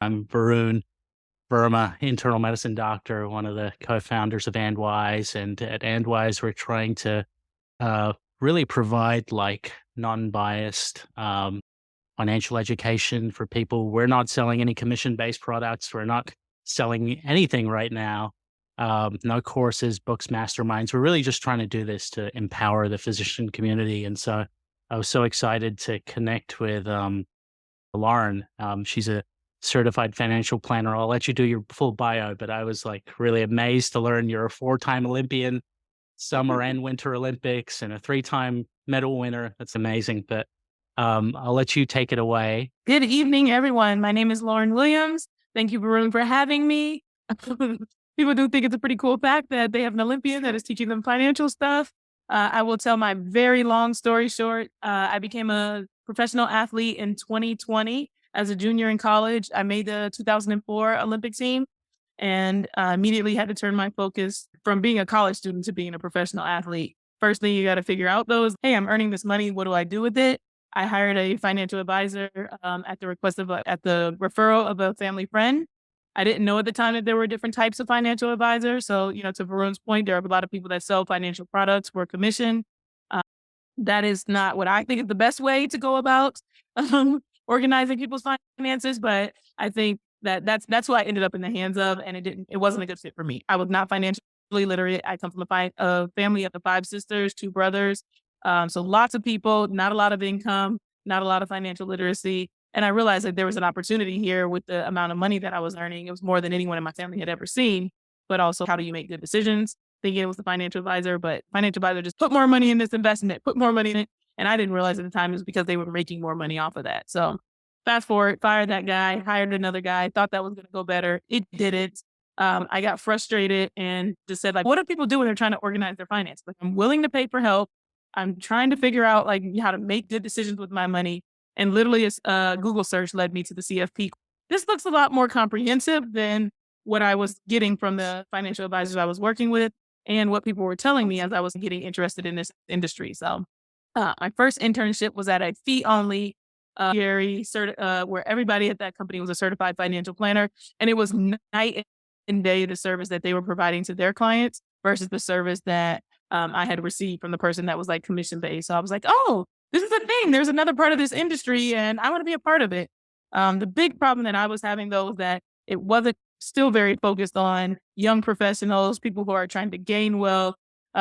I'm Varun Verma, internal medicine doctor, one of the co-founders of Andwise. And at Andwise, we're trying to really provide like non-biased financial education for people. We're not selling any commission-based products. We're not selling anything right now. No courses, books, masterminds. We're really just trying to do this to empower the physician community. And so I was so excited to connect with Lauryn. She's a certified financial planner. I'll let you do your full bio, but I was like really amazed to learn you're a 4-time Olympian, Summer and Winter Olympics, and a 3-time medal winner. That's amazing. But I'll let you take it away. Good evening, everyone. My name is Lauryn Williams. Thank you, Varun, for having me. People do think it's a pretty cool fact that they have an Olympian that is teaching them financial stuff. I will tell my very long story short. I became a professional athlete in 2020 as a junior in college. I made the 2004 Olympic team and immediately had to turn my focus from being a college student to being a professional athlete. First thing you got to figure out, though, is, hey, I'm earning this money. What do I do with it? I hired a financial advisor at the referral of a family friend. I didn't know at the time that there were different types of financial advisors. So, to Varun's point, there are a lot of people that sell financial products for commission. That is not what I think is the best way to go about organizing people's finances. But I think that's what I ended up in the hands of, and it wasn't a good fit for me. I was not financially literate. I come from a family of 5 sisters, 2 brothers. So lots of people, not a lot of income, not a lot of financial literacy. And I realized that there was an opportunity here with the amount of money that I was earning. It was more than anyone in my family had ever seen, but also how do you make good decisions? Thinking it was the financial advisor, but financial advisor just put more money in this investment, put more money in it. And I didn't realize at the time it was because they were making more money off of that. So fast forward, fired that guy, hired another guy, thought that was going to go better. It didn't. I got frustrated and just said, like, what do people do when they're trying to organize their finances? Like, I'm willing to pay for help. I'm trying to figure out like how to make good decisions with my money. And literally a Google search led me to the CFP. This looks a lot more comprehensive than what I was getting from the financial advisors I was working with and what people were telling me as I was getting interested in this industry. So my first internship was at a fee-only where everybody at that company was a certified financial planner. And it was night and day the service that they were providing to their clients versus the service that I had received from the person that was like commission based. So I was like, oh, this is a thing. There's another part of this industry and I want to be a part of it. The big problem that I was having though was that it wasn't still very focused on young professionals, people who are trying to gain wealth,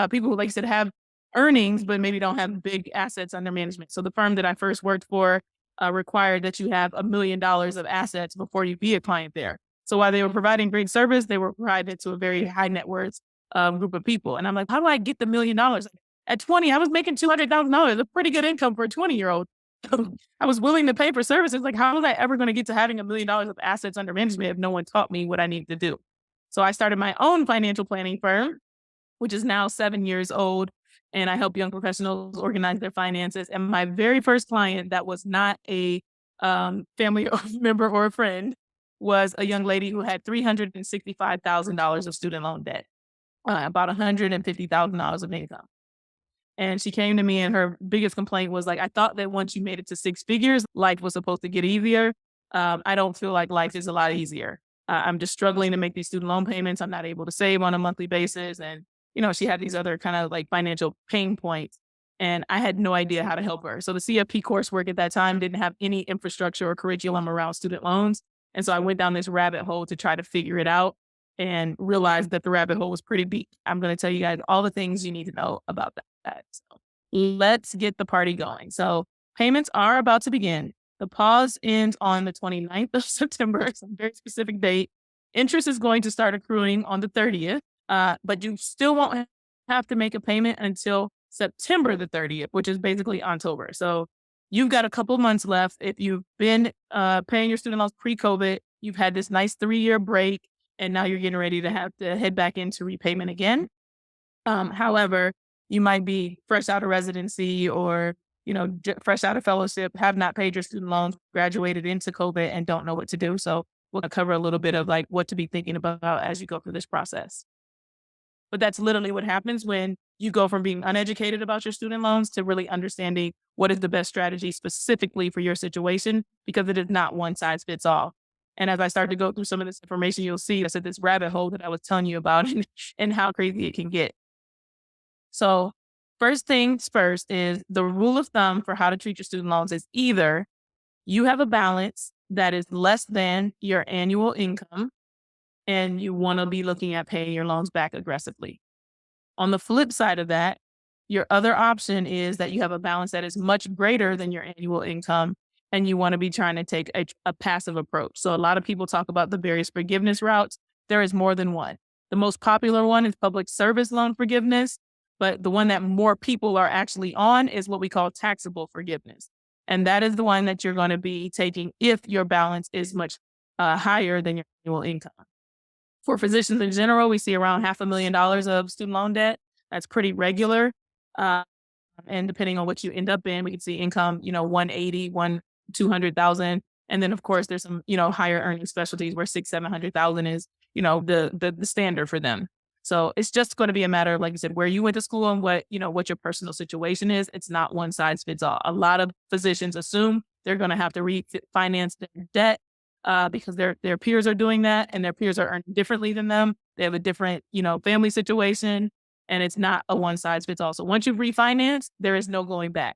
people who, like I said, have earnings, but maybe don't have big assets under management. So the firm that I first worked for required that you have $1 million of assets before you be a client there. So while they were providing great service, they were providing it to a very high net worth group of people. And I'm like, how do I get the $1 million? At 20, I was making $200,000, a pretty good income for a 20-year-old. I was willing to pay for services. Like, how was I ever going to get to having $1 million of assets under management if no one taught me what I needed to do? So I started my own financial planning firm, which is now 7 years old. And I help young professionals organize their finances. And my very first client that was not a family member or a friend was a young lady who had $365,000 of student loan debt, about $150,000 of income. And she came to me and her biggest complaint was like, I thought that once you made it to 6 figures, life was supposed to get easier. I don't feel like life is a lot easier. I'm just struggling to make these student loan payments. I'm not able to save on a monthly basis. And, she had these other kind of like financial pain points. And I had no idea how to help her. So the CFP coursework at that time didn't have any infrastructure or curriculum around student loans. And so I went down this rabbit hole to try to figure it out and realized that the rabbit hole was pretty deep. I'm going to tell you guys all the things you need to know about that. So let's get the party going. So payments are about to begin. The pause ends on the 29th of September. It's a very specific date. Interest is going to start accruing on the 30th, but you still won't have to make a payment until September the 30th, which is basically October. So you've got a couple months left. If you've been paying your student loans pre-COVID, you've had this nice 3-year break, and now you're getting ready to have to head back into repayment again. However, you might be fresh out of residency or, fresh out of fellowship, have not paid your student loans, graduated into COVID and don't know what to do. So we'll cover a little bit of like what to be thinking about as you go through this process. But that's literally what happens when you go from being uneducated about your student loans to really understanding what is the best strategy specifically for your situation, because it is not one size fits all. And as I start to go through some of this information, you'll see that's at this rabbit hole that I was telling you about and how crazy it can get. So first things first is the rule of thumb for how to treat your student loans is either you have a balance that is less than your annual income and you want to be looking at paying your loans back aggressively. On the flip side of that, your other option is that you have a balance that is much greater than your annual income and you want to be trying to take a passive approach. So a lot of people talk about the various forgiveness routes. There is more than one. The most popular one is public service loan forgiveness, but the one that more people are actually on is what we call taxable forgiveness. And that is the one that you're going to be taking if your balance is much higher than your annual income. For physicians in general, we see around $500,000 of student loan debt. That's pretty regular. Uh, and depending on what you end up in, we can see income, 180, 200,000. And then of course there's some, higher earning specialties where 700,000 is, the standard for them. So it's just going to be a matter of, like I said, where you went to school and what your personal situation is. It's not one size fits all. A lot of physicians assume they're going to have to refinance their debt because their peers are doing that and their peers are earning differently than them. They have a different, family situation, and it's not a one size fits all. So once you've refinanced, there is no going back.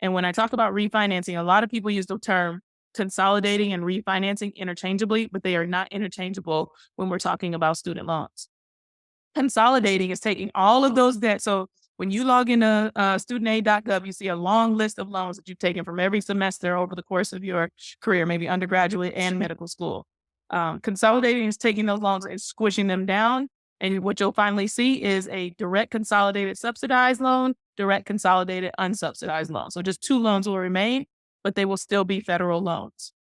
And when I talk about refinancing, a lot of people use the term consolidating and refinancing interchangeably, but they are not interchangeable when we're talking about student loans. Consolidating is taking all of those debts. So when you log into studentaid.gov, you see a long list of loans that you've taken from every semester over the course of your career, maybe undergraduate and medical school. Consolidating is taking those loans and squishing them down. And what you'll finally see is a direct consolidated subsidized loan, direct consolidated unsubsidized loan. So just two loans will remain, but they will still be federal loans.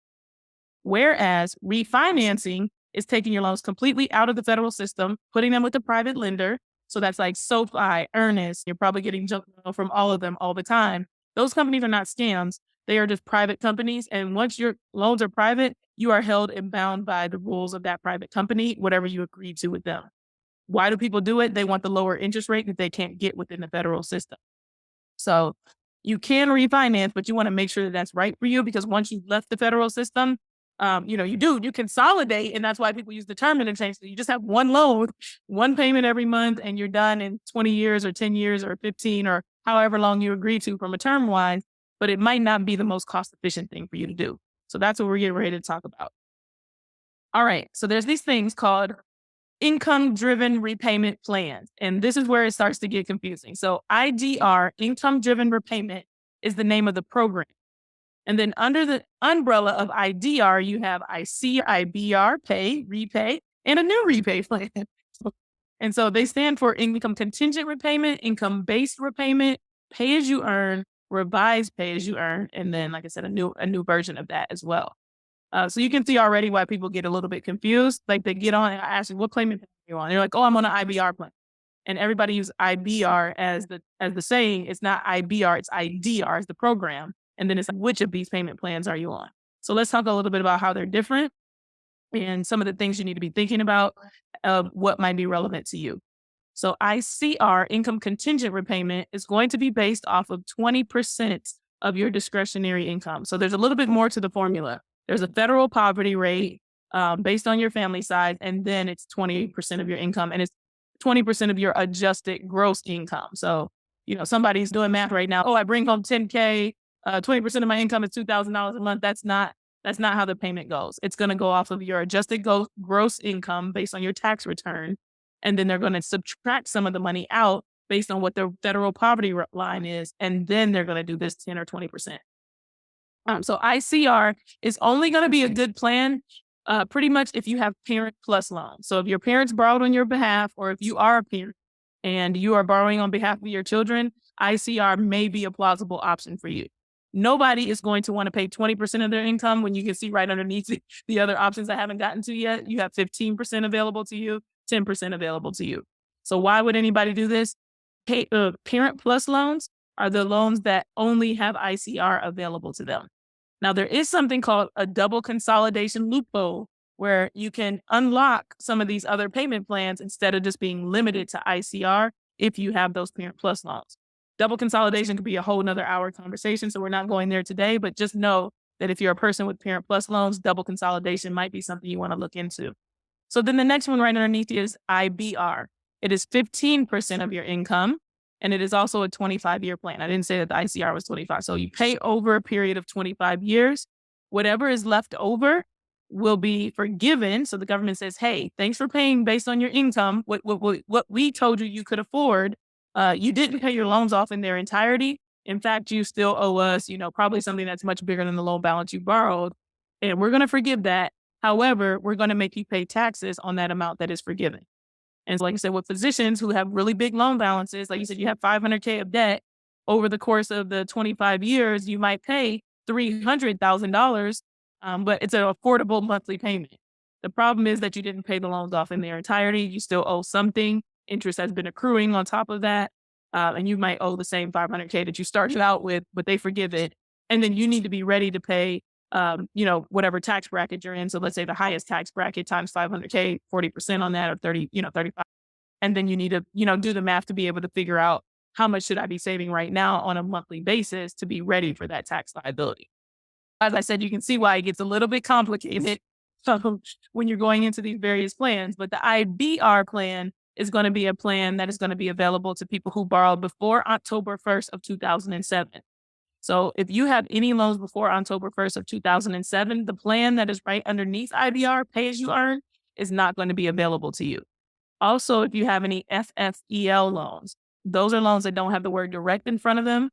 Whereas refinancing is taking your loans completely out of the federal system, putting them with a private lender. So that's like SoFi, Earnest. You're probably getting junk mail from all of them all the time. Those companies are not scams. They are just private companies. And once your loans are private, you are held and bound by the rules of that private company, whatever you agreed to with them. Why do people do it? They want the lower interest rate that they can't get within the federal system. So you can refinance, but you want to make sure that that's right for you, because once you've left the federal system, you consolidate. And that's why people use the term interchange. So you just have one loan, one payment every month, and you're done in 20 years or 10 years or 15 or however long you agree to from a term wise, but it might not be the most cost efficient thing for you to do. So that's what we're getting ready to talk about. All right. So there's these things called income-driven repayment plans. And this is where it starts to get confusing. So IDR, income-driven repayment, is the name of the program. And then under the umbrella of IDR, you have IBR, pay, repay, and a new repay plan. And so they stand for income contingent repayment, income-based repayment, pay as you earn, revised pay as you earn, and then, like I said, a new version of that as well. So you can see already why people get a little bit confused. Like they get on and I ask you, what payment plan are you on? They're like, oh, I'm on an IBR plan. And everybody uses IBR as the saying. It's not IBR, it's IDR as the program. And then it's like, which of these payment plans are you on? So let's talk a little bit about how they're different and some of the things you need to be thinking about of what might be relevant to you. So ICR, income contingent repayment, is going to be based off of 20% of your discretionary income. So there's a little bit more to the formula. There's a federal poverty rate based on your family size, and then it's 20% of your income, and it's 20% of your adjusted gross income. So, somebody's doing math right now. Oh, I bring home 10K, 20% of my income is $2,000 a month. That's not how the payment goes. It's going to go off of your adjusted gross income based on your tax return, and then they're going to subtract some of the money out based on what the federal poverty line is, and then they're going to do this 10 or 20%. So ICR is only going to be a good plan pretty much if you have parent plus loan. So if your parents borrowed on your behalf, or if you are a parent and you are borrowing on behalf of your children, ICR may be a plausible option for you. Nobody is going to want to pay 20% of their income when you can see right underneath the other options I haven't gotten to yet. You have 15% available to you, 10% available to you. So why would anybody do this? Parent plus loans are the loans that only have ICR available to them. Now, there is something called a double consolidation loophole where you can unlock some of these other payment plans instead of just being limited to ICR if you have those parent plus loans. Double consolidation could be a whole nother hour conversation, so we're not going there today, but just know that if you're a person with Parent Plus loans, double consolidation might be something you want to look into. So then the next one right underneath is IBR. It is 15% of your income, and it is also a 25-year plan. I didn't say that the ICR was 25. So you pay over a period of 25 years. Whatever is left over will be forgiven. So the government says, hey, thanks for paying based on your income. What we told you could afford. You didn't pay your loans off in their entirety. In fact, you still owe us, probably something that's much bigger than the loan balance you borrowed. And we're going to forgive that. However, we're going to make you pay taxes on that amount that is forgiven. And so, like I said, with physicians who have really big loan balances, like you said, you have $500K of debt over the course of the 25 years, you might pay $300,000, but it's an affordable monthly payment. The problem is that you didn't pay the loans off in their entirety. You still owe something. Interest has been accruing on top of that. And you might owe the same $500K that you started out with, but they forgive it. And then you need to be ready to pay, whatever tax bracket you're in. So let's say the highest tax bracket times $500K, 40% on that, or 35. And then you need to, do the math to be able to figure out how much should I be saving right now on a monthly basis to be ready for that tax liability. As I said, you can see why it gets a little bit complicated when you're going into these various plans. But the IBR plan is going to be a plan that is going to be available to people who borrowed before October 1st of 2007. So if you have any loans before October 1st of 2007, the plan that is right underneath IBR, pay as you earn, is not going to be available to you. Also, if you have any FFEL loans, those are loans that don't have the word direct in front of them,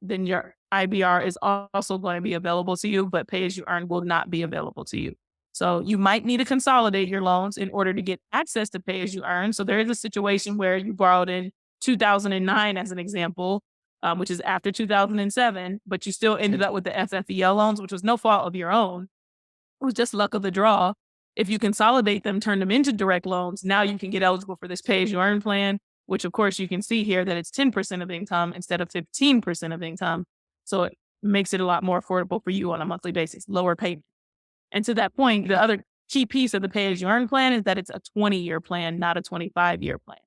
then your IBR is also going to be available to you, but pay as you earn will not be available to you. So you might need to consolidate your loans in order to get access to pay as you earn. So there is a situation where you borrowed in 2009 as an example, which is after 2007, but you still ended up with the FFEL loans, which was no fault of your own. It was just luck of the draw. If you consolidate them, turn them into direct loans, now you can get eligible for this pay as you earn plan, which of course you can see here that it's 10% of income instead of 15% of income. So it makes it a lot more affordable for you on a monthly basis, lower payment. And to that point, the other key piece of the pay as you earn plan is that it's a 20-year plan, not a 25-year plan.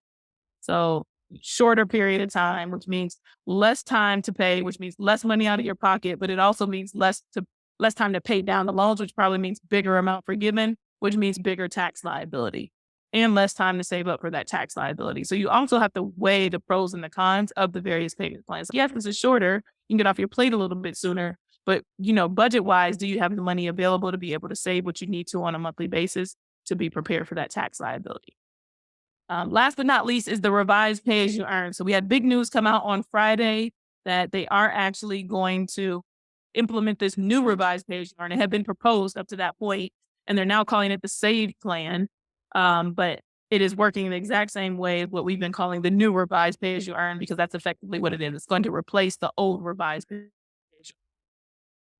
So shorter period of time, which means less time to pay, which means less money out of your pocket, but it also means less time to pay down the loans, which probably means bigger amount forgiven, which means bigger tax liability, and less time to save up for that tax liability. So you also have to weigh the pros and the cons of the various payment plans. Yes, this is shorter. You can get off your plate a little bit sooner, but budget-wise, do you have the money available to be able to save what you need to on a monthly basis to be prepared for that tax liability? Last but not least is the revised pay as you earn. So we had big news come out on Friday that they are actually going to implement this new revised pay as you earn. It had been proposed up to that point, and they're now calling it the SAVE plan. But it is working the exact same way as what we've been calling the new revised pay as you earn, because that's effectively what it is. It's going to replace the old revised pay as you earn.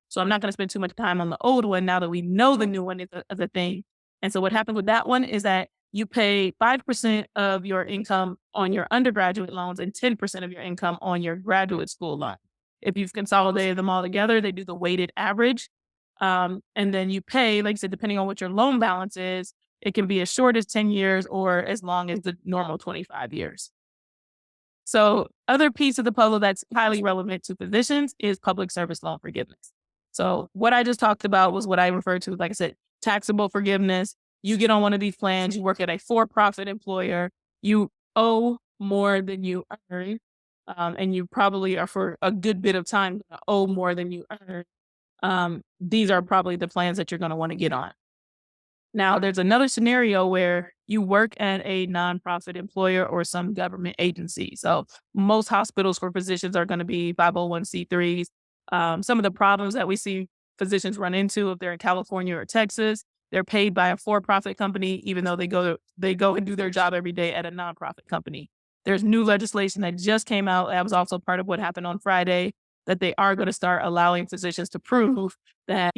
So I'm not going to spend too much time on the old one now that we know the new one is a thing. And so what happened with that one is that you pay 5% of your income on your undergraduate loans and 10% of your income on your graduate school loan. If you've consolidated them all together, they do the weighted average. And then you pay, like I said, depending on what your loan balance is, it can be as short as 10 years or as long as the normal 25 years. So other piece of the puzzle that's highly relevant to physicians is public service loan forgiveness. So what I just talked about was what I referred to, like I said, taxable forgiveness. You get on one of these plans, you work at a for-profit employer, you owe more than you earn, and you probably are for a good bit of time gonna owe more than you earn. These are probably the plans that you're going to want to get on. Now, there's another scenario where you work at a nonprofit employer or some government agency. So most hospitals for physicians are going to be 501c3s. Some of the problems that we see physicians run into if they're in California or Texas, they're paid by a for-profit company, even though they go and do their job every day at a nonprofit company. There's new legislation that just came out. That was also part of what happened on Friday, that they are going to start allowing physicians to prove that,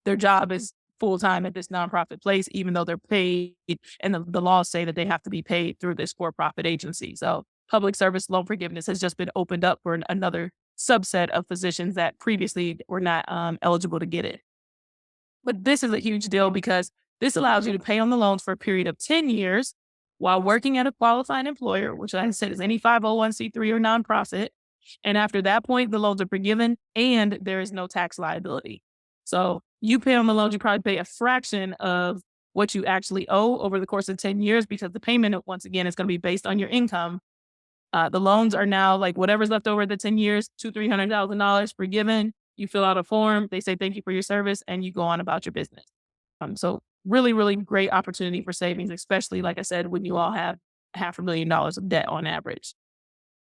their job is full-time at this nonprofit place, even though they're paid, and the laws say that they have to be paid through this for-profit agency. So public service loan forgiveness has just been opened up for another subset of physicians that previously were not eligible to get it. But this is a huge deal because this allows you to pay on the loans for a period of 10 years while working at a qualified employer, which, like I said, is any 501c3 or nonprofit. And after that point, the loans are forgiven and there is no tax liability. So you pay on the loans, you probably pay a fraction of what you actually owe over the course of 10 years because the payment, once again, is going to be based on your income. The loans are now like whatever's left over the 10 years, $200,000-$300,000 forgiven. You fill out a form, they say thank you for your service, and you go on about your business. So really, really great opportunity for savings, especially like I said, when you all have $500,000 of debt on average.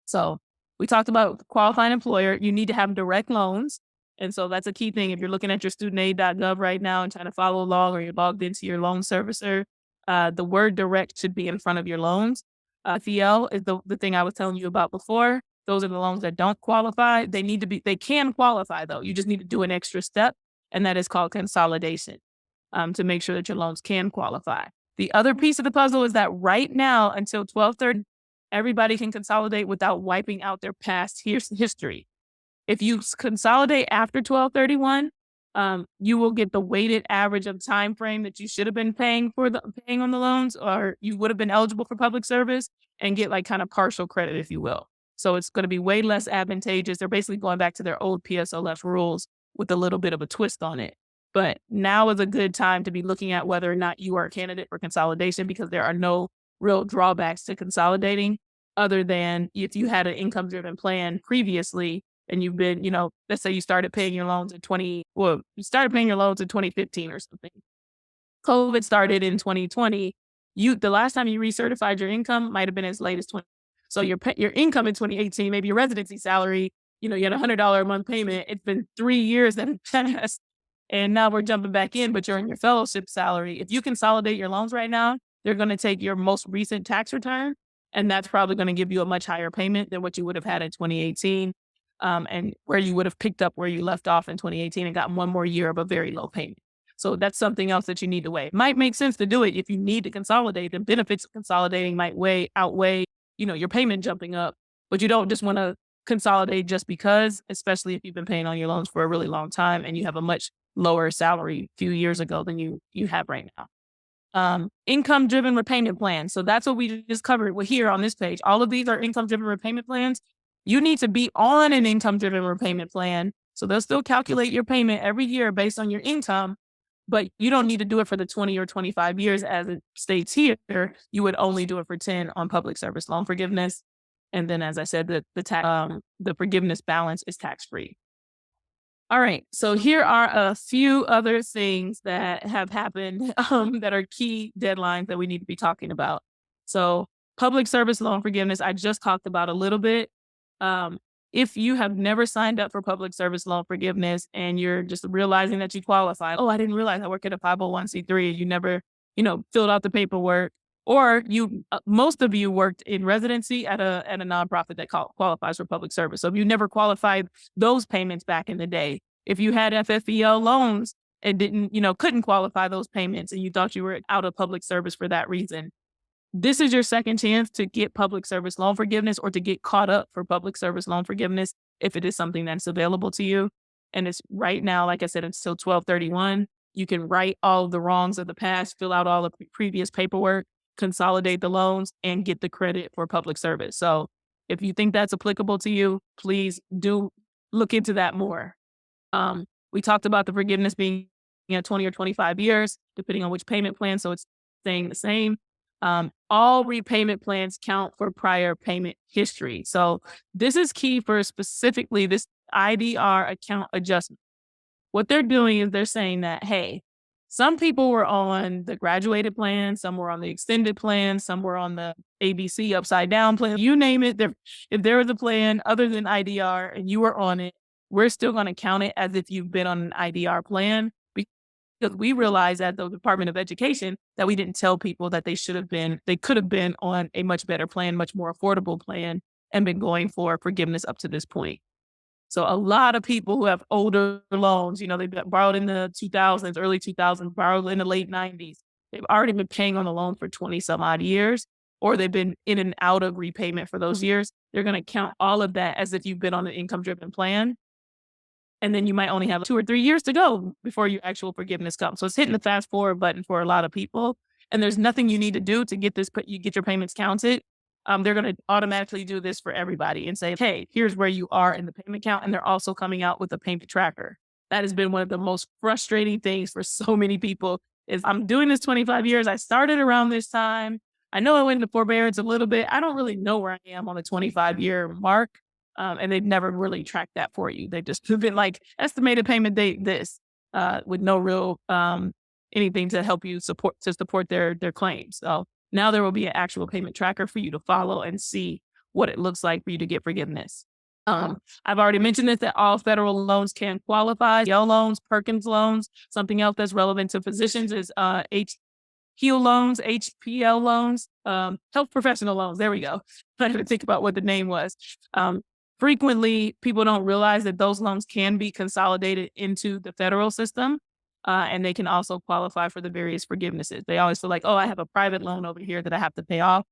So we talked about qualifying employer. You need to have direct loans. And so that's a key thing. If you're looking at your studentaid.gov right now and trying to follow along, or you're logged into your loan servicer, the word direct should be in front of your loans. FEL is the thing I was telling you about before. Those are the loans that don't qualify. They can qualify though. You just need to do an extra step, and that is called consolidation, to make sure that your loans can qualify. The other piece of the puzzle is that right now until 12/30, everybody can consolidate without wiping out their past history. If you consolidate after 12/31, you will get the weighted average of time frame that you should have been paying on the loans, or you would have been eligible for public service, and get like kind of partial credit, if you will. So it's going to be way less advantageous. They're basically going back to their old PSLF rules with a little bit of a twist on it. But now is a good time to be looking at whether or not you are a candidate for consolidation, because there are no real drawbacks to consolidating other than if you had an income driven plan previously and you've been, let's say you started paying your loans you started paying your loans in 2015 or something. COVID started in 2020. The last time you recertified your income might have been as late as 20. So your income in 2018, maybe your residency salary, you had $100 a month payment. It's been 3 years that have passed, and now we're jumping back in, but you're in your fellowship salary. If you consolidate your loans right now, they're going to take your most recent tax return, and that's probably going to give you a much higher payment than what you would have had in 2018, and where you would have picked up where you left off in 2018 and gotten one more year of a very low payment. So that's something else that you need to weigh. It might make sense to do it if you need to consolidate. The benefits of consolidating might outweigh, your payment jumping up, but you don't just want to consolidate just because, especially if you've been paying on your loans for a really long time and you have a much lower salary a few years ago than you have right now. Income driven repayment plans. So that's what we just covered here on this page. All of these are income driven repayment plans. You need to be on an income driven repayment plan. So they'll still calculate your payment every year based on your income, but you don't need to do it for the 20 or 25 years as it states here. You would only do it for 10 on public service loan forgiveness. And then, as I said, the forgiveness balance is tax free. All right. So here are a few other things that have happened that are key deadlines that we need to be talking about. So public service loan forgiveness, I just talked about a little bit. If you have never signed up for public service loan forgiveness and you're just realizing that you qualify, I didn't realize I work at a 501c3. You never, filled out the paperwork, or most of you worked in residency at a nonprofit that qualifies for public service. So if you never qualified those payments back in the day, if you had FFEL loans and couldn't qualify those payments and you thought you were out of public service for that reason, this is your second chance to get public service loan forgiveness or to get caught up for public service loan forgiveness if it is something that's available to you. And it's right now, like I said, until 12/31. You can right all of the wrongs of the past, fill out all the previous paperwork, consolidate the loans, and get the credit for public service. So if you think that's applicable to you, please do look into that more. We talked about the forgiveness being 20 or 25 years, depending on which payment plan. So it's staying the same. All repayment plans count for prior payment history. So this is key for specifically this IDR account adjustment. What they're doing is they're saying that, hey, some people were on the graduated plan, some were on the extended plan, some were on the ABC upside down plan. You name it. If there was a plan other than IDR and you were on it, we're still going to count it as if you've been on an IDR plan, because we realized at the Department of Education that we didn't tell people that they could have been on a much better plan, much more affordable plan, and been going for forgiveness up to this point. So a lot of people who have older loans, they borrowed in the 2000s, early 2000s, borrowed in the late 90s. They've already been paying on the loan for 20 some odd years, or they've been in and out of repayment for those years. They're going to count all of that as if you've been on an income driven plan. And then you might only have 2 or 3 years to go before your actual forgiveness comes. So it's hitting the fast forward button for a lot of people. And there's nothing you need to do to get your payments counted. They're going to automatically do this for everybody and say, hey, here's where you are in the payment count. And they're also coming out with a payment tracker That has been one of the most frustrating things for so many people is I'm doing this 25 years. I started around this time. I know I went into forbearance a little bit. I don't really know where I am on the 25-year mark. And they've never really tracked that for you. They've just been like estimated payment date this, with no real anything to help you support their claims. So now there will be an actual payment tracker for you to follow and see what it looks like for you to get forgiveness. I've already mentioned this, that all federal loans can qualify. HEAL loans, Perkins loans. Something else that's relevant to physicians is HEAL loans, HPL loans, health professional loans. There we go. I had to think about what the name was. Frequently, people don't realize that those loans can be consolidated into the federal system, and they can also qualify for the various forgivenesses. They always feel like, oh, I have a private loan over here that I have to pay off.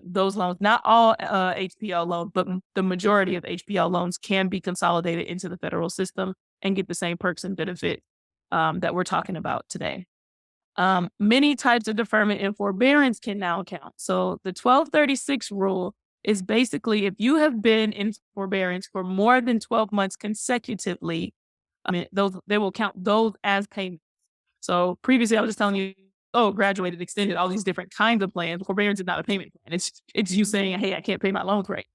Those loans, not all HPL loans, but the majority of HPL loans can be consolidated into the federal system and get the same perks and benefits that we're talking about today. Many types of deferment and forbearance can now count. So the 1236 rule is basically if you have been in forbearance for more than 12 months consecutively, they will count those as payments. So previously I was just telling you, oh, graduated, extended, all these different kinds of plans. Forbearance is not a payment plan. It's you saying, hey, I can't pay my loans right.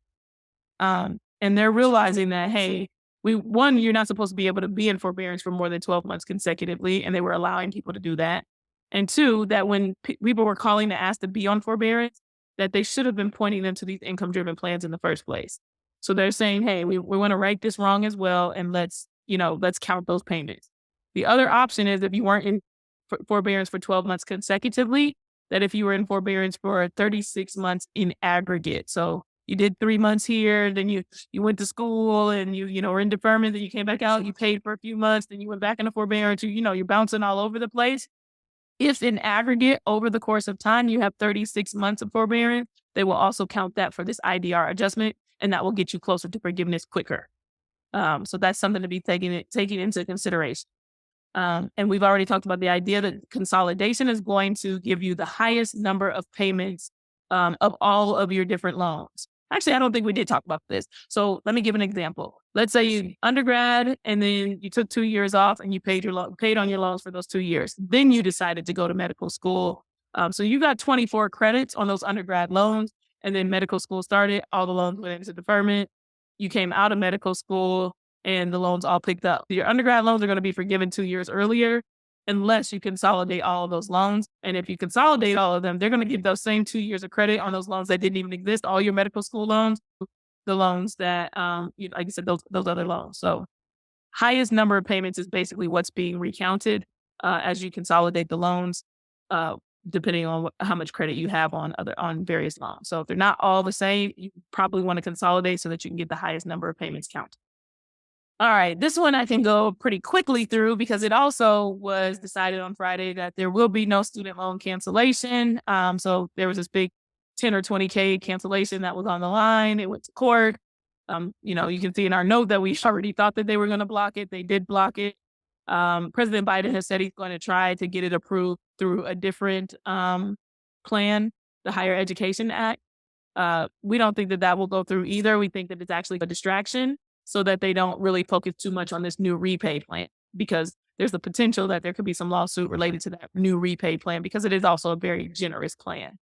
And they're realizing that, hey, you're not supposed to be able to be in forbearance for more than 12 months consecutively, and they were allowing people to do that. And two, that when people were calling to ask to be on forbearance, that they should have been pointing them to these income-driven plans in the first place. So they're saying, hey, we want to right this wrong as well, and let's count those payments. The other option is if you weren't in forbearance for 12 months consecutively, that if you were in forbearance for 36 months in aggregate. So you did 3 months here, then you went to school and you were in deferment, then you came back out, you paid for a few months, then you went back into forbearance, you're bouncing all over the place. If in aggregate over the course of time, you have 36 months of forbearance, they will also count that for this IDR adjustment, and that will get you closer to forgiveness quicker. So that's something to be taking into consideration. And we've already talked about the idea that consolidation is going to give you the highest number of payments of all of your different loans. Actually, I don't think we did talk about this. So let me give an example. Let's say you undergrad and then you took 2 years off and you paid on your loans for those 2 years. Then you decided to go to medical school. So you got 24 credits on those undergrad loans, and then medical school started. All the loans went into deferment. You came out of medical school and the loans all picked up. Your undergrad loans are going to be forgiven 2 years earlier unless you consolidate all of those loans. And if you consolidate all of them, they're going to give those same 2 years of credit on those loans that didn't even exist, all your medical school loans, the loans that, like I said, those other loans. So highest number of payments is basically what's being recounted as you consolidate the loans, depending on how much credit you have on various loans. So if they're not all the same, you probably want to consolidate so that you can get the highest number of payments counted. All right, this one I can go pretty quickly through because it also was decided on Friday that there will be no student loan cancellation. So there was this big 10 or 20K cancellation that was on the line. It went to court. You can see in our note that we already thought that they were going to block it. They did block it. President Biden has said he's going to try to get it approved through a different plan, the Higher Education Act. We don't think that will go through either. We think that it's actually a distraction, so that they don't really focus too much on this new repay plan, because there's the potential that there could be some lawsuit related to that new repay plan because it is also a very generous plan.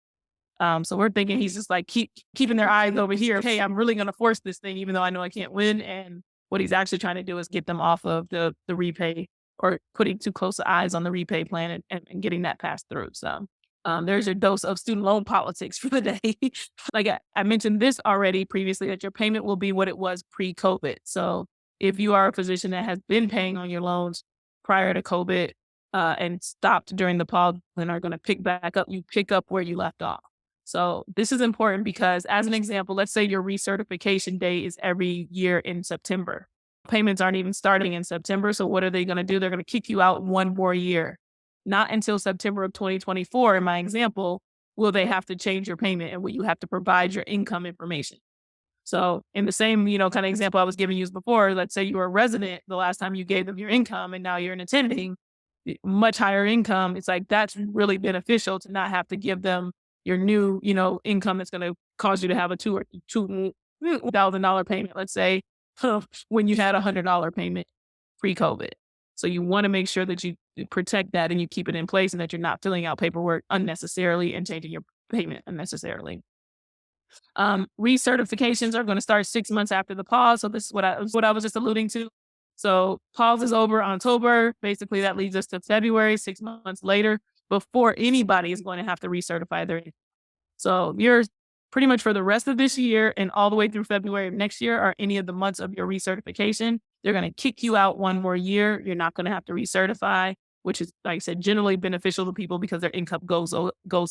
So we're thinking he's just like keeping their eyes over here. Hey, I'm really going to force this thing, even though I know I can't win. And what he's actually trying to do is get them off of the repay, or putting too close eyes on the repay plan and getting that passed through. So there's your dose of student loan politics for the day. Like I mentioned this already previously, that your payment will be what it was pre-COVID. So if you are a physician that has been paying on your loans prior to COVID and stopped during the pause and are going to pick back up, you pick up where you left off. So this is important because, as an example, let's say your recertification day is every year in September. Payments aren't even starting in September. So what are they going to do? They're going to kick you out one more year. Not until September of 2024, in my example, will they have to change your payment, and will you have to provide your income information. So in the same, kind of example I was giving you before, let's say you were a resident the last time you gave them your income and now you're an attending, much higher income. It's like, that's really beneficial to not have to give them your new, income that's going to cause you to have a $2,000 payment, let's say, when you had $100 payment pre-COVID. So you want to make sure that you protect that and you keep it in place and that you're not filling out paperwork unnecessarily and changing your payment unnecessarily. Recertifications are going to start 6 months after the pause. So this is what I was just alluding to. So pause is over October. Basically, that leads us to February, 6 months later, before anybody is going to have to recertify their. So you're pretty much for the rest of this year and all the way through February of next year are any of the months of your recertification. They're going to kick you out one more year. You're not going to have to recertify, which is, like I said, generally beneficial to people because their income goes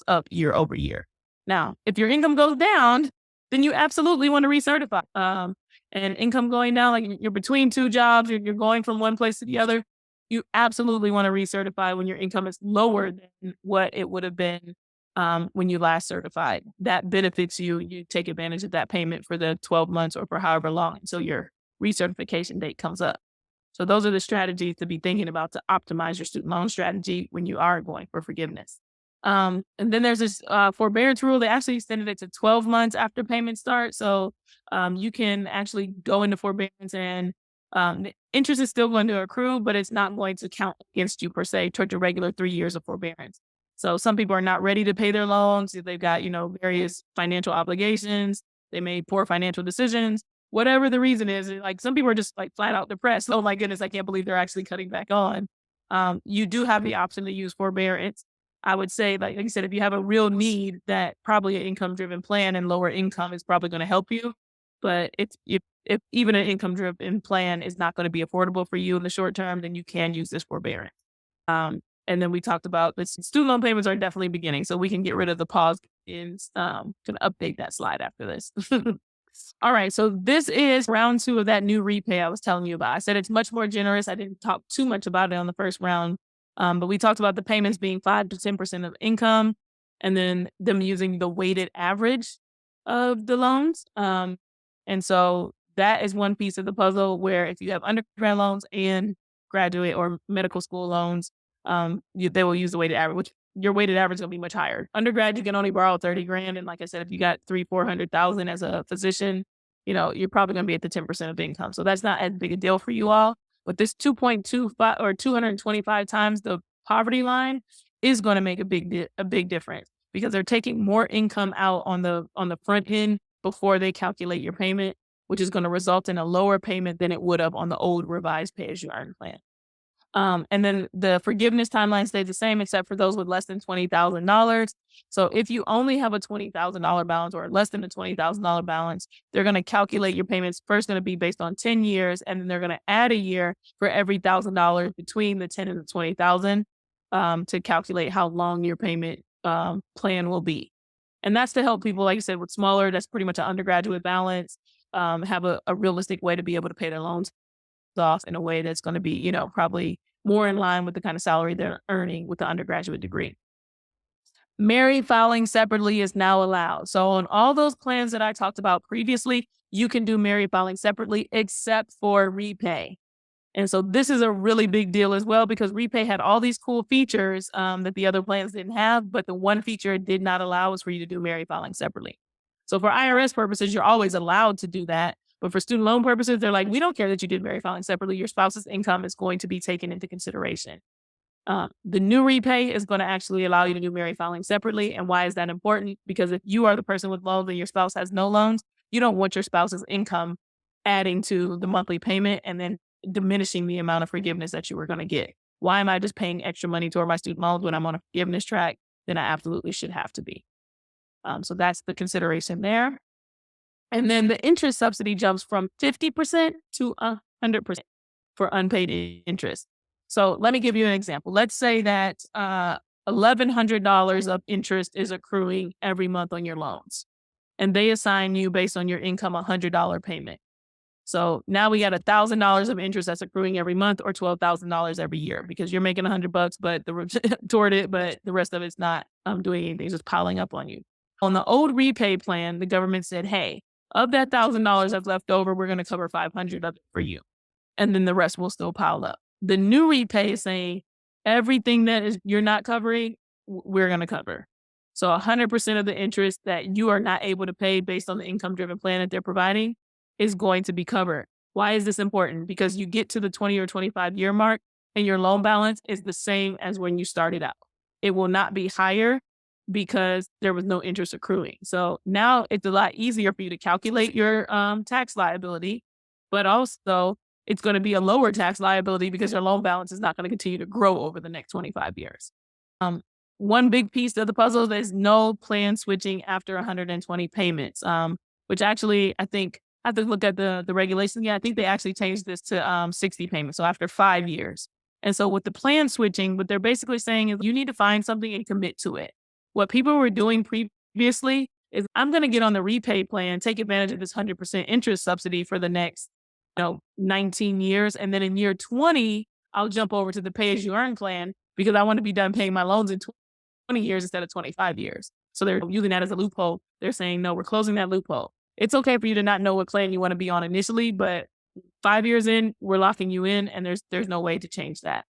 up year over year. Now, if your income goes down, then you absolutely want to recertify. And income going down, like you're between two jobs, you're going from one place to the other, you absolutely want to recertify when your income is lower than what it would have been when you last certified. That benefits you. You take advantage of that payment for the 12 months or for however long until your recertification date comes up. So those are the strategies to be thinking about to optimize your student loan strategy when you are going for forgiveness. And then there's this forbearance rule. They actually extended it to 12 months after payment starts. So you can actually go into forbearance and the interest is still going to accrue, but it's not going to count against you per se toward your regular 3 years of forbearance. So some people are not ready to pay their loans. They've got, various financial obligations. They made poor financial decisions. Whatever the reason is, like some people are just like flat out depressed. Oh my goodness, I can't believe they're actually cutting back on. You do have the option to use forbearance. I would say, like you said, if you have a real need, that probably an income-driven plan and lower income is probably going to help you. But if even an income-driven plan is not going to be affordable for you in the short term, then you can use this forbearance. And then we talked about the student loan payments are definitely beginning, so we can get rid of the pause. Can update that slide after this. All right, so this is round 2 of that new repay I was telling you about. I said it's much more generous. I didn't talk too much about it on the first round. But we talked about the payments being 5 to 10% of income and then them using the weighted average of the loans. And so that is one piece of the puzzle where if you have undergrad loans and graduate or medical school loans, they will use the weighted average, which your weighted average is going to be much higher. Undergrad, you can only borrow 30 grand. And like I said, if you got 400,000 as a physician, you're probably going to be at the 10% of income. So that's not as big a deal for you all. But this 2.25 or 225 times the poverty line is going to make a big difference because they're taking more income out on the front end before they calculate your payment, which is going to result in a lower payment than it would have on the old revised pay as you earn plan. And then the forgiveness timeline stays the same, except for those with less than $20,000. So if you only have a $20,000 balance or less than a $20,000 balance, they're going to calculate your payments first going to be based on 10 years. And then they're going to add a year for every $1,000 between the 10 and the 20,000 to calculate how long your payment plan will be. And that's to help people, like I said, with smaller, that's pretty much an undergraduate balance, have a realistic way to be able to pay their loans off in a way that's going to be, probably more in line with the kind of salary they're earning with the undergraduate degree. Married filing separately is now allowed. So on all those plans that I talked about previously, you can do married filing separately except for repay. And so this is a really big deal as well because repay had all these cool features that the other plans didn't have, but the one feature it did not allow was for you to do married filing separately. So for IRS purposes, you're always allowed to do that. But for student loan purposes, they're like, we don't care that you did married filing separately. Your spouse's income is going to be taken into consideration. The new repay is going to actually allow you to do married filing separately. And why is that important? Because if you are the person with loans and your spouse has no loans, you don't want your spouse's income adding to the monthly payment and then diminishing the amount of forgiveness that you were going to get. Why am I just paying extra money toward my student loans when I'm on a forgiveness track? Then I absolutely should have to be. So that's the consideration there. And then the interest subsidy jumps from 50% to 100% for unpaid interest. So let me give you an example. Let's say that $1,100 of interest is accruing every month on your loans, and they assign you based on your income $100 payment. So now we got $1,000 of interest that's accruing every month, or $12,000 every year because you're making $100, but toward it, but the rest of it's not doing anything, it's just piling up on you. On the old repay plan, the government said, hey, of that $1,000 that's left over, we're going to cover $500 of it for you. And then the rest will still pile up. The new repay is saying everything that you're not covering, we're going to cover. So 100% of the interest that you are not able to pay based on the income-driven plan that they're providing is going to be covered. Why is this important? Because you get to the 20 or 25 year mark and your loan balance is the same as when you started out. It will not be higher because there was no interest accruing. So now it's a lot easier for you to calculate your tax liability, but also it's going to be a lower tax liability because your loan balance is not going to continue to grow over the next 25 years. Um, One big piece of the puzzle is no plan switching after 120 payments, which actually I think I have to look at the regulations again. I think they actually changed this to 60 payments. So after 5 years. And so with the plan switching, what they're basically saying is you need to find something and commit to it. What people were doing previously is I'm going to get on the repay plan, take advantage of this 100% interest subsidy for the next 19 years. And then in year 20, I'll jump over to the pay as you earn plan because I want to be done paying my loans in 20 years instead of 25 years. So they're using that as a loophole. They're saying, no, we're closing that loophole. It's okay for you to not know what plan you want to be on initially, but 5 years in, we're locking you in and there's no way to change that.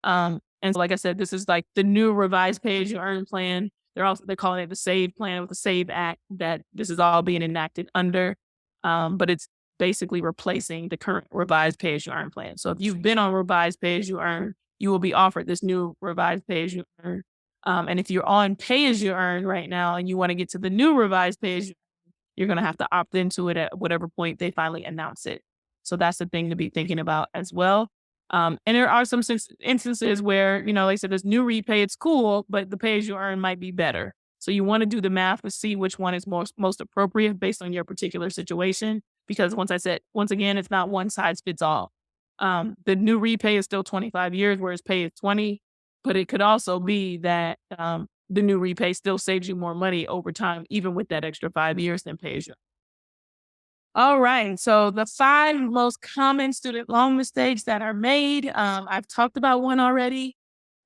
And so, like I said, this is like the new revised pay as you earn plan. They're calling it the SAVE plan with the SAVE Act that this is all being enacted under. But it's basically replacing the current revised pay as you earn plan. So if you've been on revised pay as you earn, you will be offered this new revised pay as you earn. And if you're on pay as you earn right now and you want to get to the new revised pay as you earn, you're going to have to opt into it at whatever point they finally announce it. So that's the thing to be thinking about as well. And there are some instances where, like I said, there's new repay, it's cool, but the pay as you earn might be better. So you want to do the math to see which one is most appropriate based on your particular situation. Because once again, it's not one size fits all. The new repay is still 25 years, whereas pay is 20. But it could also be that the new repay still saves you more money over time, even with that extra 5 years than pay as you earn. All right. So the 5 most common student loan mistakes that are made. I've talked about one already,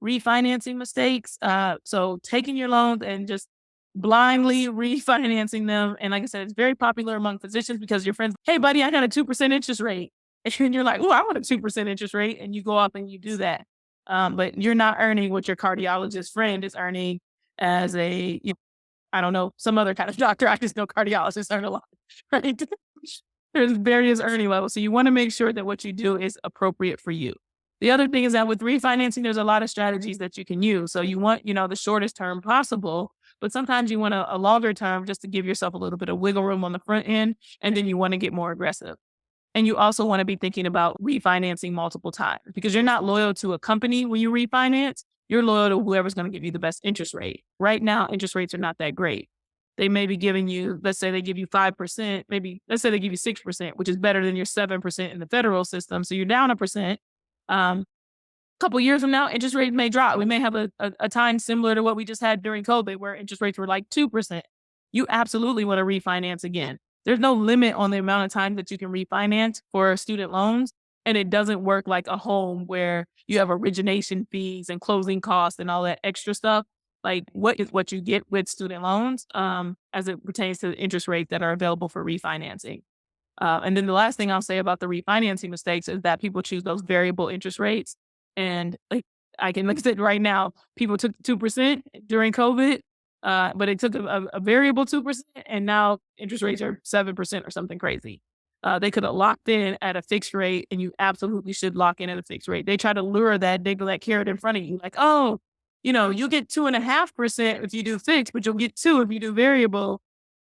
refinancing mistakes. So taking your loans and just blindly refinancing them. And like I said, it's very popular among physicians because your friends, hey, buddy, I got a 2% interest rate. And you're like, oh, I want a 2% interest rate. And you go off and you do that. But you're not earning what your cardiologist friend is earning as I don't know, some other kind of doctor. I just know cardiologists earn a lot, right? There's various earning levels. So you want to make sure that what you do is appropriate for you. The other thing is that with refinancing, there's a lot of strategies that you can use. So you want, the shortest term possible, but sometimes you want a longer term just to give yourself a little bit of wiggle room on the front end. And then you want to get more aggressive. And you also want to be thinking about refinancing multiple times because you're not loyal to a company when you refinance. You're loyal to whoever's going to give you the best interest rate. Right now, interest rates are not that great. They may be giving you, let's say they give you 5%, maybe let's say they give you 6%, which is better than your 7% in the federal system. So you're down 1%. A couple years from now, interest rates may drop. We may have a time similar to what we just had during COVID where interest rates were like 2%. You absolutely want to refinance again. There's no limit on the amount of time that you can refinance for student loans. And it doesn't work like a home where you have origination fees and closing costs and all that extra stuff. Like what you get with student loans as it pertains to the interest rates that are available for refinancing. And then the last thing I'll say about the refinancing mistakes is that people choose those variable interest rates. And like I said right now, people took 2% during COVID, but it took a variable 2%, and now interest rates are 7% or something crazy. They could have locked in at a fixed rate, and you absolutely should lock in at a fixed rate. They try to lure that, dangle that carrot in front of you, like, oh, you'll get 2.5% if you do fixed, but you'll get 2 if you do variable.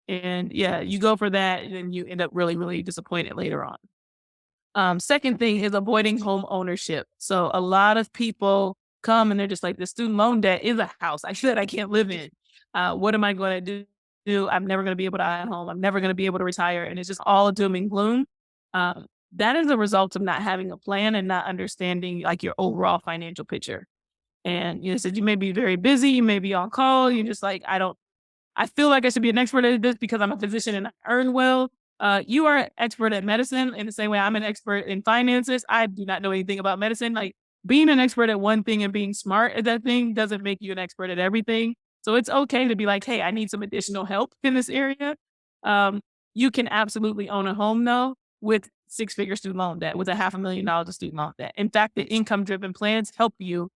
And yeah, you go for that, and then you end up really, really disappointed later on. Second thing is avoiding home ownership. So a lot of people come and they're just like, the student loan debt is a house I can't live in. What am I going to do? I'm never going to be able to buy a home. I'm never going to be able to retire. And it's just all doom and gloom. That is a result of not having a plan and not understanding like your overall financial picture. And said you may be very busy, you may be on call. You're just like, I feel like I should be an expert at this because I'm a physician and I earn well. You are an expert at medicine in the same way I'm an expert in finances. I do not know anything about medicine. Like being an expert at one thing and being smart at that thing doesn't make you an expert at everything. So it's okay to be like, hey, I need some additional help in this area. You can absolutely own a home though with 6-figure student loan debt, with $500,000 of student loan debt. In fact, the income-driven plans help you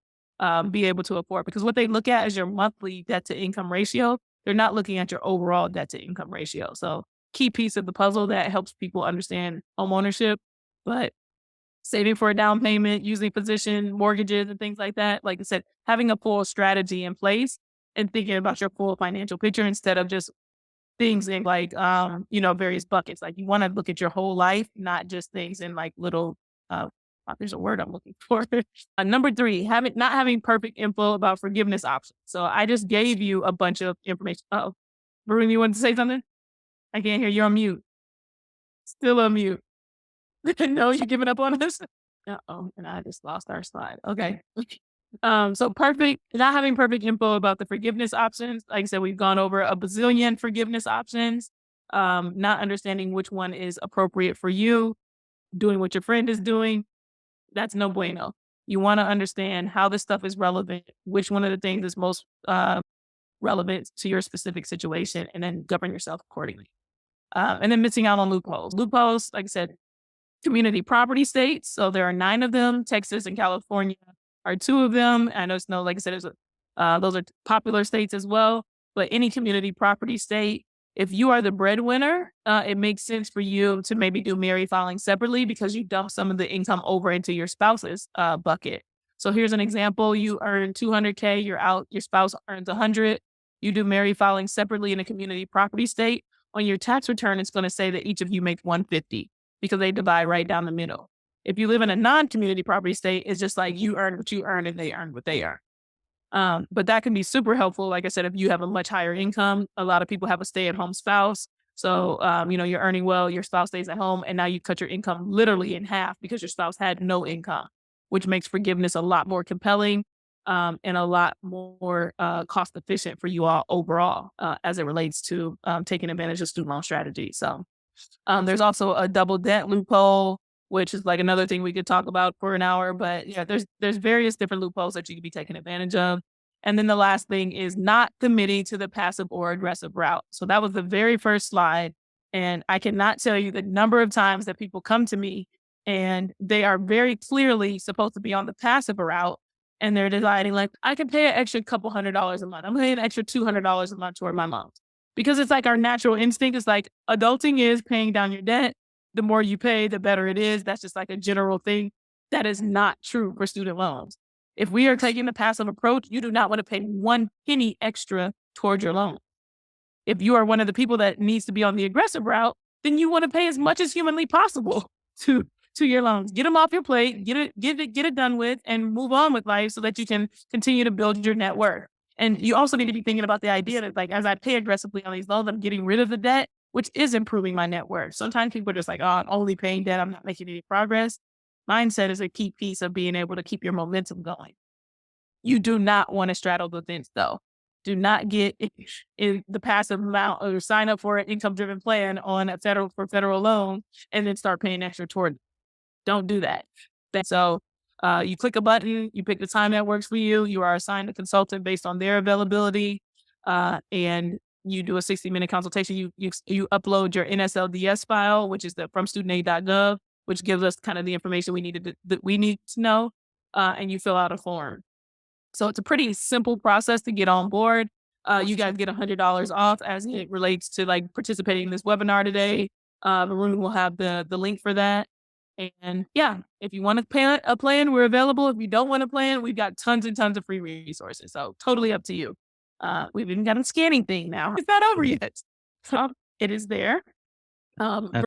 be able to afford because what they look at is your monthly debt to income ratio. They're not looking at your overall debt to income ratio. So key piece of the puzzle that helps people understand home ownership. But saving for a down payment, usually position mortgages and things like that. Like I said, having a full strategy in place and thinking about your full financial picture instead of just things in like, various buckets. Like you want to look at your whole life, not just things in like little, there's a word I'm looking for. Number three, not having perfect info about forgiveness options. So I just gave you a bunch of information. Oh, Varun, you wanted to say something? I can't hear you. You're on mute. Still on mute. No, you're giving up on us? Uh-oh, and I just lost our slide. Okay. So not having perfect info about the forgiveness options. Like I said, we've gone over a bazillion forgiveness options. Not understanding which one is appropriate for you, doing what your friend is doing. That's no bueno. You want to understand how this stuff is relevant, which one of the things is most relevant to your specific situation, and then govern yourself accordingly. And then missing out on loopholes. Loopholes, like I said, community property states. So there are 9 of them. Texas and California are 2 of them. I know, like I said, those are popular states as well. But any community property state, if you are the breadwinner, it makes sense for you to maybe do married filing separately because you dump some of the income over into your spouse's bucket. So here's an example. You earn $200K, your spouse earns $100. You do married filing separately in a community property state. On your tax return, it's going to say that each of you make $150 because they divide right down the middle. If you live in a non-community property state, it's just like you earn what you earn and they earn what they earn. But that can be super helpful. Like I said, if you have a much higher income, a lot of people have a stay-at-home spouse. So, you're earning well, your spouse stays at home, and now you cut your income literally in half because your spouse had no income, which makes forgiveness a lot more compelling and a lot more cost efficient for you all overall as it relates to taking advantage of student loan strategies. So there's also a double debt loophole, which is like another thing we could talk about for an hour. But yeah, there's various different loopholes that you could be taking advantage of. And then the last thing is not committing to the passive or aggressive route. So that was the very first slide. And I cannot tell you the number of times that people come to me and they are very clearly supposed to be on the passive route. And they're deciding like, I can pay an extra couple $100s a month. I'm paying an extra $200 a month toward my mom. Because it's like our natural instinct is like adulting is paying down your debt. The more you pay, the better it is. That's just like a general thing. That is not true for student loans. If we are taking the passive approach, you do not want to pay 1 penny extra towards your loan. If you are one of the people that needs to be on the aggressive route, then you want to pay as much as humanly possible to your loans. Get them off your plate, get it done with, and move on with life so that you can continue to build your net worth. And you also need to be thinking about the idea that like, as I pay aggressively on these loans, I'm getting rid of the debt, which is improving my net worth. Sometimes people are just like, oh, I'm only paying debt. I'm not making any progress. Mindset is a key piece of being able to keep your momentum going. You do not want to straddle the fence though. Do not get in the passive amount or sign up for an income-driven plan on a federal loan and then start paying extra toward it. Don't do that. So you click a button, you pick the time that works for you. You are assigned a consultant based on their availability, and you do a 60-minute consultation. You upload your NSLDS file, which is from studentaid.gov, which gives us kind of the information we need to know, and you fill out a form. So it's a pretty simple process to get on board. You guys get $100 off as it relates to like participating in this webinar today. Varun will have the link for that. And yeah, if you want to pay a plan, we're available. If you don't want a plan, we've got tons and tons of free resources. So totally up to you. We've even got a scanning thing now. It's not over yet. So it is there.